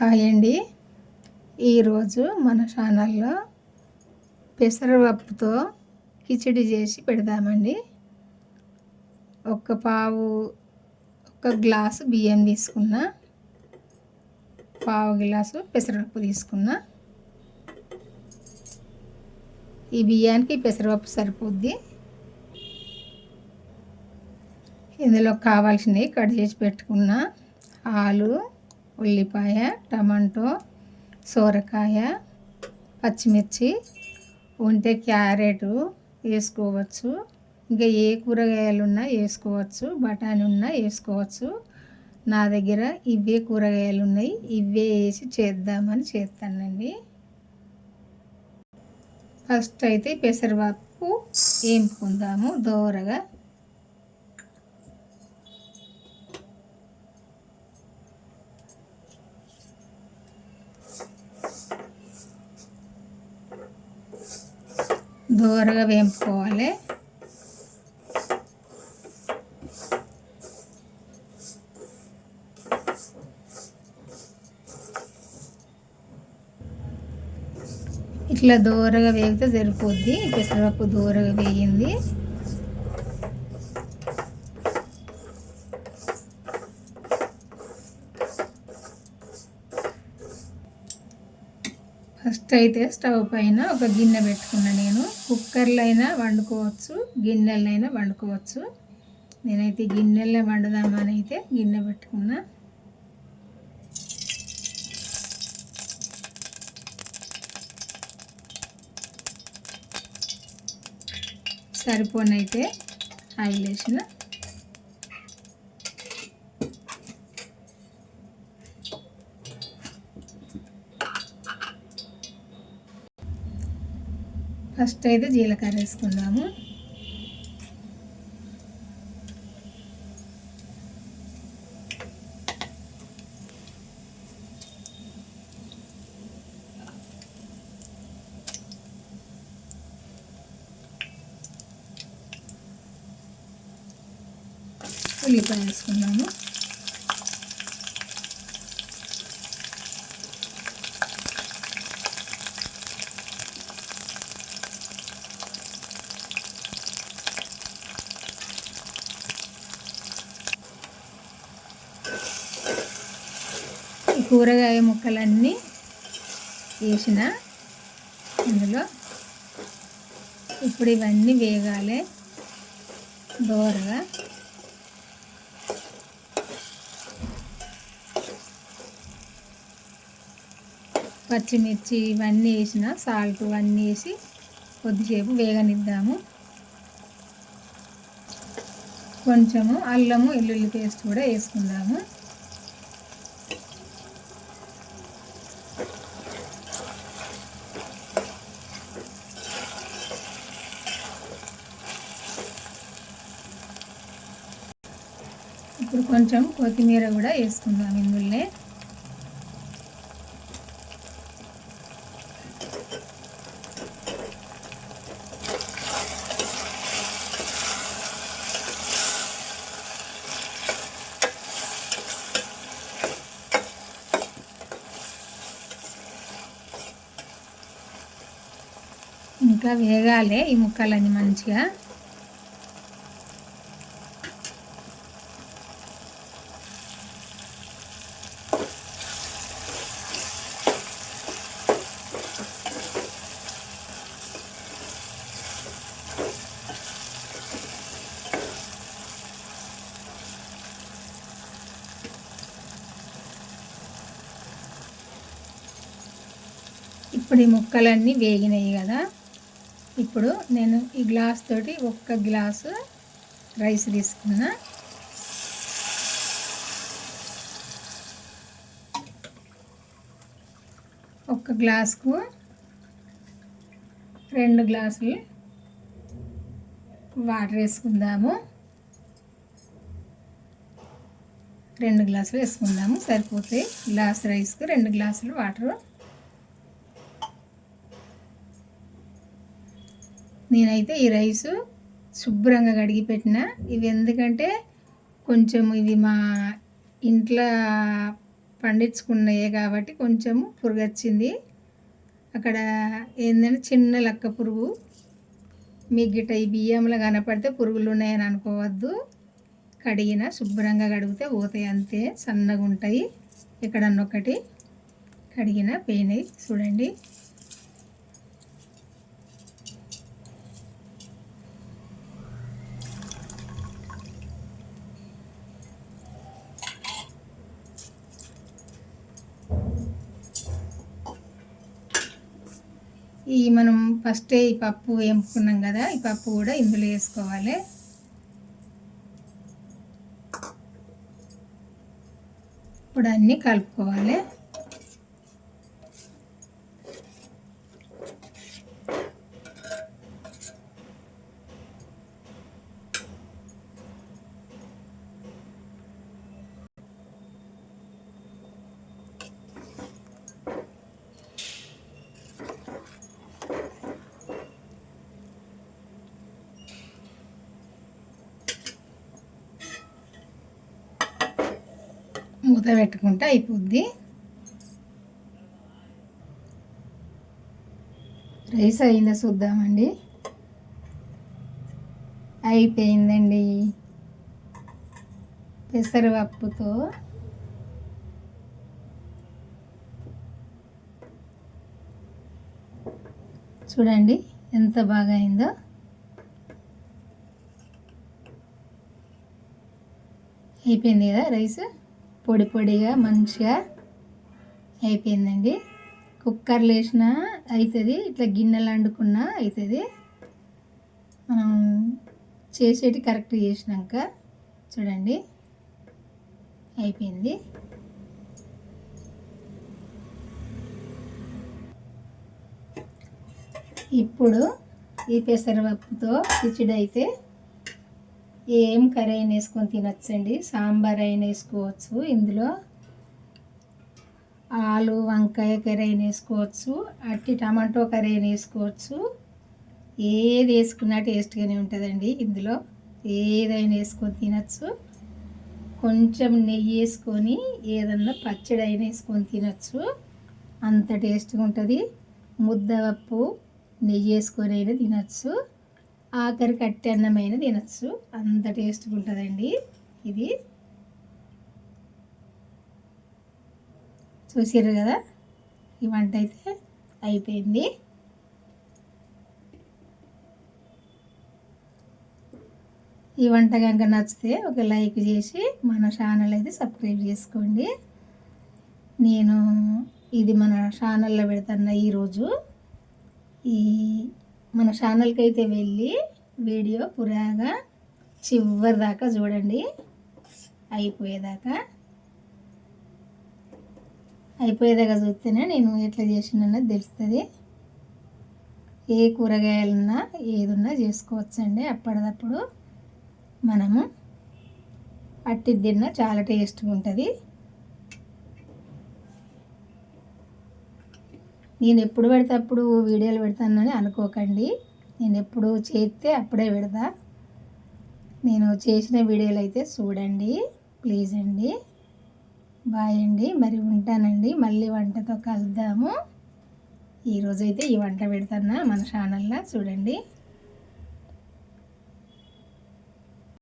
Hi అండి. ఈరోజు మన ఛానల్లో పెసరపప్పుతో కిచిడి చేసి పెడదామండి. ఒక గ్లాసు బియ్యం తీసుకున్నా, పావు గ్లాసు పెసరపప్పు తీసుకున్నా. ఈ బియ్యానికి పెసరపప్పు సరిపోద్ది. ఇందులో కావాల్సినవి కట్ చేసి పెట్టుకున్న ఆలు, ఉల్లిపాయ, టమాటో, సోరకాయ, పచ్చిమిర్చి, ఉంటే క్యారెట్ వేసుకోవచ్చు. ఇంకా ఏ కూరగాయలు ఉన్నా వేసుకోవచ్చు, బఠానీ ఉన్నా వేసుకోవచ్చు. నా దగ్గర ఇవే కూరగాయలు ఉన్నాయి, ఇవే వేసి చేద్దామని చేస్తానండి. ఫస్ట్ అయితే పెసరపప్పు వేపుకుందాము దోరగా. దోరగా వేపుకోవాలి. ఇట్లా దోరగా వేగితే సరిపోద్ది. పెసరపప్పు దోరగా వేగింది. ఫస్ట్ అయితే స్టవ్ పైన ఒక గిన్నె పెట్టుకున్నా. నేను కుక్కర్లో అయినా వండుకోవచ్చు, గిన్నెల్లో అయినా వండుకోవచ్చు. నేనైతే గిన్నెల్లో వండుదామని అయితే గిన్నె పెట్టుకున్నా. సరిపోనైతే ఆయిల్ వేసిన. ఫస్ట్ అయితే జీలకర్ర వేసుకుందాము. ఉల్లిపాయ వేసుకున్నాము. కూరగాయ ముక్కలన్నీ వేసిన ఇందులో. ఇప్పుడు ఇవన్నీ వేగాలి దోరగా. పచ్చిమిర్చి ఇవన్నీ వేసిన, సాల్ట్ అన్నీ వేసి కొద్దిసేపు వేగనిద్దాము. కొంచెము అల్లము వెల్లుల్లి పేస్ట్ కూడా వేసుకుందాము. ఇప్పుడు కొంచెం కొత్తిమీర కూడా వేసుకుందాం ఇందులో. ఇంకా వేగాలి ఈ ముక్కలన్నీ మంచిగా. ఇప్పుడు ఈ ముక్కలన్నీ వేగినాయి కదా. ఇప్పుడు నేను ఈ గ్లాస్ తోటి 1 గ్లాసు రైస్ తీసుకున్నా. ఒక గ్లాసుకు 2 గ్లాసులు వాటర్ వేసుకుందాము. 2 గ్లాసులు వేసుకుందాము సరిపోతాయి. గ్లాస్ రైస్కు 2 గ్లాసులు వాటరు. నేనైతే ఈ రైసు శుభ్రంగా కడిగి పెట్టిన. ఇవి ఎందుకంటే కొంచెం ఇవి మా ఇంట్లో పండించుకున్నాయే కాబట్టి కొంచెం పురుగు వచ్చింది. అక్కడ ఏంటంటే చిన్న లక్క పురుగు. మీకు గిట్ట ఈ బియ్యంలో కనపడితే పురుగులు ఉన్నాయని అనుకోవద్దు. కడిగిన శుభ్రంగా కడిగితే పోతాయి, అంతే. సన్నగా ఉంటాయి. ఎక్కడన్నొక్కటి కడిగిన పోయినాయి చూడండి. ఈ మనం ఫస్టే ఈ పప్పు వేపుకున్నాం కదా, ఈ పప్పు కూడా ఇందులో వేసుకోవాలి. ఇప్పుడు అన్నీ కలుపుకోవాలి. మూత పెట్టుకుంటే అయిపోద్ది. రైస్ అయిందో చూద్దామండి. అయిపోయిందండి. పెసరపప్పుతో చూడండి ఎంత బాగా అయిందో. అయిపోయింది కదా రైస్, పొడి పొడిగా మంచిగా అయిపోయిందండి. కుక్కర్లో వేసినా అవుతుంది, ఇట్లా గిన్నెలు వండుకున్నా అవుతుంది. మనం చేసేటి కరెక్ట్ చేసినాక చూడండి అయిపోయింది. ఇప్పుడు ఈ పెసరపప్పుతో కిచిడి అయితే ఏం కర్రీ అయినా వేసుకొని తినచ్చండి. సాంబార్ అయినా వేసుకోవచ్చు, ఇందులో ఆలు వంకాయ కర్రీ అయినా వేసుకోవచ్చు, అట్టి టమాటో కర్రీ అయినా వేసుకోవచ్చు. ఏది వేసుకున్నా టేస్ట్గానే ఉంటుందండి. ఇందులో ఏదైనా వేసుకొని తినచ్చు. కొంచెం నెయ్యి వేసుకొని ఏదన్నా పచ్చడి అయినా వేసుకొని తినచ్చు, అంత టేస్ట్గా ఉంటుంది. ముద్దపప్పు నెయ్యి వేసుకొని అయినా తినచ్చు, ఆఖరికి అట్టి అన్నమైన తినచ్చు, అంత టేస్ట్గా ఉంటుందండి. ఇది చూసారు కదా, ఈ వంట అయితే అయిపోయింది. ఈ వంట కనుక నచ్చితే ఒక లైక్ చేసి మన ఛానల్ అయితే సబ్స్క్రైబ్ చేసుకోండి. నేను ఇది మన ఛానల్లో పెడతాను ఈరోజు. ఈ మన ఛానల్కి అయితే వెళ్ళి వీడియో పురాగా చివరి దాకా చూడండి, అయిపోయేదాకా చూస్తేనే నేను ఎట్లా చేసినది తెలుస్తుంది. ఏ కూరగాయలున్నా ఏదున్నా చేసుకోవచ్చండి. అప్పటిదప్పుడు మనము పట్టి తిన్నా చాలా టేస్ట్గా ఉంటుంది. నేను ఎప్పుడు పెడితే అప్పుడు వీడియోలు పెడతానని అనుకోకండి. నేను ఎప్పుడు చేస్తే అప్పుడే పెడతా. నేను చేసిన వీడియోలు అయితే చూడండి ప్లీజ్ అండి. బాయ్ అండి, మరి ఉంటానండి. మళ్ళీ వంటతో కలుద్దాము. ఈరోజైతే ఈ వంట పెడతాను మన ఛానల్లో చూడండి.